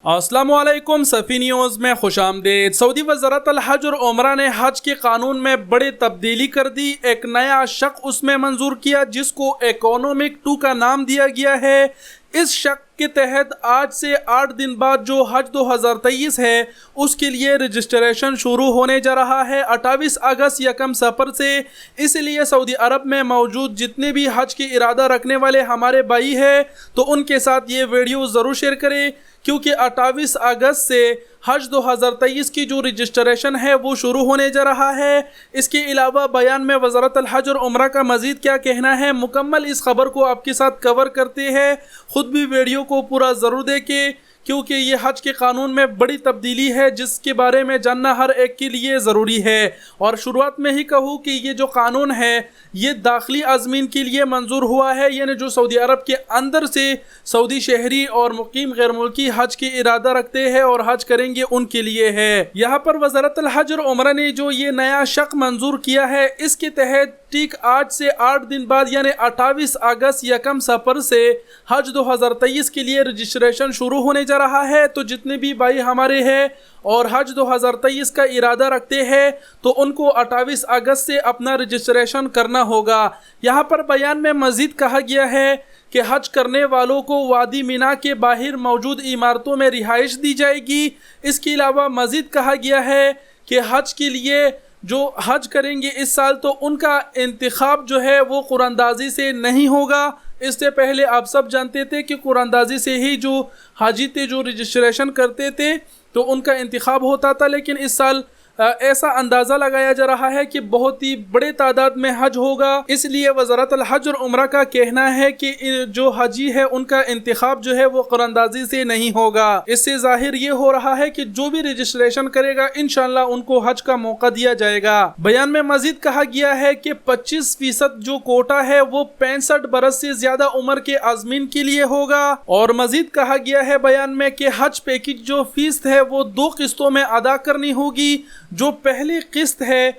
अस्सलामु अलैकुम सफ़ी न्यूज़ में खुश आमदीद। सऊदी वज़ारत अल हज और उमरा ने हज के कानून में बड़ी तब्दीली कर दी। एक नया शक उसमें मंजूर किया जिसको इकोनॉमिक 2 का नाम दिया गया है। इस शक के तहत आज से 8 दिन बाद जो हज 2023 है उसके लिए रजिस्ट्रेशन शुरू होने जा रहा है 28 अगस्त यकम सफ़र से। इसलिए सऊदी अरब में मौजूद जितने भी हज की इरादा रखने वाले हमारे भाई हैं तो उनके साथ ये वीडियो ज़रूर शेयर करें, क्योंकि 28 अगस्त से हज 2023 की जो रजिस्ट्रेशन है वो शुरू होने जा रहा है। इसके अलावा बयान में वज़ारत अल हज और उमरा का मज़ीद क्या कहना है, मुकम्मल इस खबर को आपके साथ कवर करते हैं। ख़ुद भी वीडियो को पूरा ज़रूर देखें, क्योंकि ये हज के कानून में बड़ी तब्दीली है जिसके बारे में जानना हर एक के लिए ज़रूरी है। और शुरुआत में ही कहूँ कि ये जो कानून है ये दाखिली आज़मीन के लिए मंजूर हुआ है, यानी जो सऊदी अरब के अंदर से सऊदी शहरी और मुकीम गैर मुल्की हज के इरादा रखते हैं और हज करेंगे उनके लिए है। यहाँ पर वज़ारत अल हज और उमरा ने जो ये नया शक मंजूर किया है इसके तहत ठीक आज से 8 दिन बाद यानी 28 अगस्त यकम सफ़र से हज 2023 के लिए रजिस्ट्रेशन शुरू होने जा रहा है। तो जितने भी भाई हमारे हैं और हज 2023 का इरादा रखते हैं तो उनको 28 अगस्त से अपना रजिस्ट्रेशन करना होगा। यहाँ पर बयान में मज़ीद कहा गया है कि हज करने वालों को वादी मिना के बाहर मौजूद इमारतों में रिहाइश दी जाएगी। इसके अलावा मज़ीद कहा गया है कि हज के लिए जो हज करेंगे इस साल तो उनका इंतखाब जो है वो कुरानदाजी से नहीं होगा। इससे पहले आप सब जानते थे कि कुरानदाजी से ही जो हाजी थे जो रजिस्ट्रेशन करते थे तो उनका इंतखाब होता था, लेकिन इस साल ऐसा अंदाज़ा लगाया जा रहा है कि बहुत ही बड़े तादाद में हज होगा। इसलिए वज़ारत अल हज और उमरा का कहना है कि जो हाजी है उनका इंतखाब जो है वो कुरानदाजी से नहीं होगा। इससे ज़ाहिर ये हो रहा है कि जो भी रजिस्ट्रेशन करेगा इंशाअल्लाह उनको हज का मौका दिया जाएगा। बयान में मज़ीद कहा गया है कि 25% जो कोटा है वो 65 बरस से ज़्यादा उम्र के आज़मीन के लिए होगा। और मज़ीद कहा गया है बयान में कि हज पैकेज जो फीस है वो 2 किस्तों में अदा करनी होगी। जो पहली किस्त है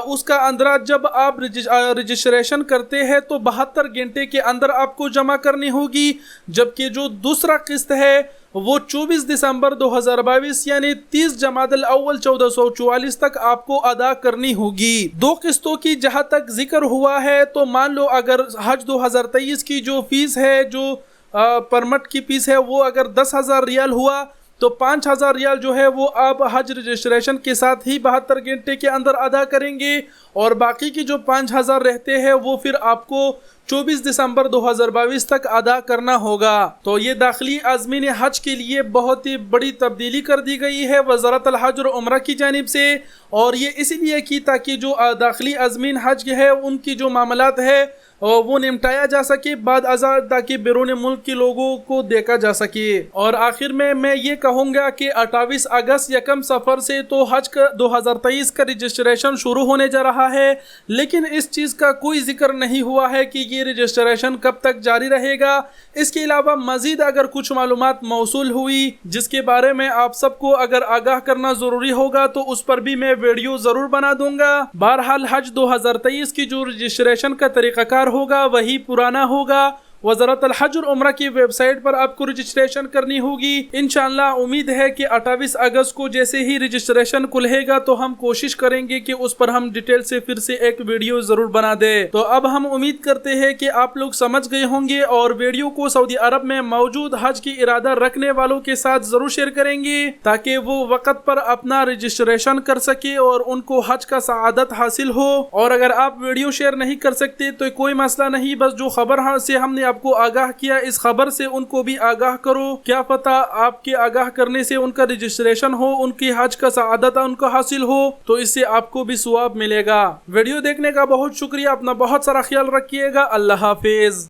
उसका अंदर जब आप रजिस्ट्रेशन करते हैं तो 72 घंटे के अंदर आपको जमा करनी होगी, जबकि जो दूसरा किस्त है वो 24 दिसंबर 2022 यानी 30 जमादुल अव्वल 1444 तक आपको अदा करनी होगी। 2 किस्तों की जहां तक जिक्र हुआ है तो मान लो अगर हज 2023 की जो फीस है जो परमिट की फीस है वो अगर 10,000 रियाल हुआ तो 5,000 रियाल जो है वो आप हज रजिस्ट्रेशन के साथ ही 72 घंटे के अंदर अदा करेंगे और बाकी की जो 5,000 रहते हैं वो फिर आपको 24 दिसंबर 2022 तक अदा करना होगा। तो ये दाखिली आज़मीन हज के लिए बहुत ही बड़ी तब्दीली कर दी गई है वज़ारत अल हज और उमरा की जानिब से, और ये इसलिए की ताकि जो दाखिली आज़मीन हज है उनकी जो मामलात है वो निपटाया जा सके बाद आज़ाद, ताकि बैरून मुल्क के लोगों को देखा जा सके। और आखिर में मैं ये कहूँगा कि 28 अगस्त यकम सफ़र से तो हज का 2023 का रजिस्ट्रेशन शुरू होने जा रहा है, लेकिन इस चीज़ का कोई जिक्र नहीं हुआ है कि ये रजिस्ट्रेशन कब तक जारी रहेगा। इसके अलावा मज़ीद अगर कुछ मालूमात मौसूल हुई जिसके बारे में आप सबको अगर आगाह करना ज़रूरी होगा तो उस पर भी मैं वीडियो ज़रूर बना दूंगा। बहरहाल हज 2023 की जो रजिस्ट्रेशन का तरीक़ाकार होगा वही पुराना होगा। वज़ारत अल हज और उमरा की वेबसाइट पर आपको रजिस्ट्रेशन करनी होगी। इंशाअल्लाह उम्मीद है कि 28 अगस्त को जैसे ही रजिस्ट्रेशन खुलेगा तो हम कोशिश करेंगे कि उस पर हम डिटेल से फिर से एक वीडियो ज़रूर बना दें। तो अब हम उम्मीद करते हैं कि आप लोग समझ गए होंगे और वीडियो को सऊदी अरब में मौजूद हज की इरादा रखने वालों के साथ ज़रूर शेयर करेंगे ताकि वो वक़्त पर अपना रजिस्ट्रेशन कर सके और उनको हज का सआदत हासिल हो। और अगर आप वीडियो शेयर नहीं कर सकते तो कोई मसला नहीं, बस जो खबर से हमने आपको आगाह किया इस खबर से उनको भी आगाह करो। क्या पता आपके आगाह करने से उनका रजिस्ट्रेशन हो, उनकी हज का सआदत उनको हासिल हो, तो इससे आपको भी सवाब मिलेगा। वीडियो देखने का बहुत शुक्रिया। अपना बहुत सारा ख्याल रखिएगा। अल्लाह हाफिज।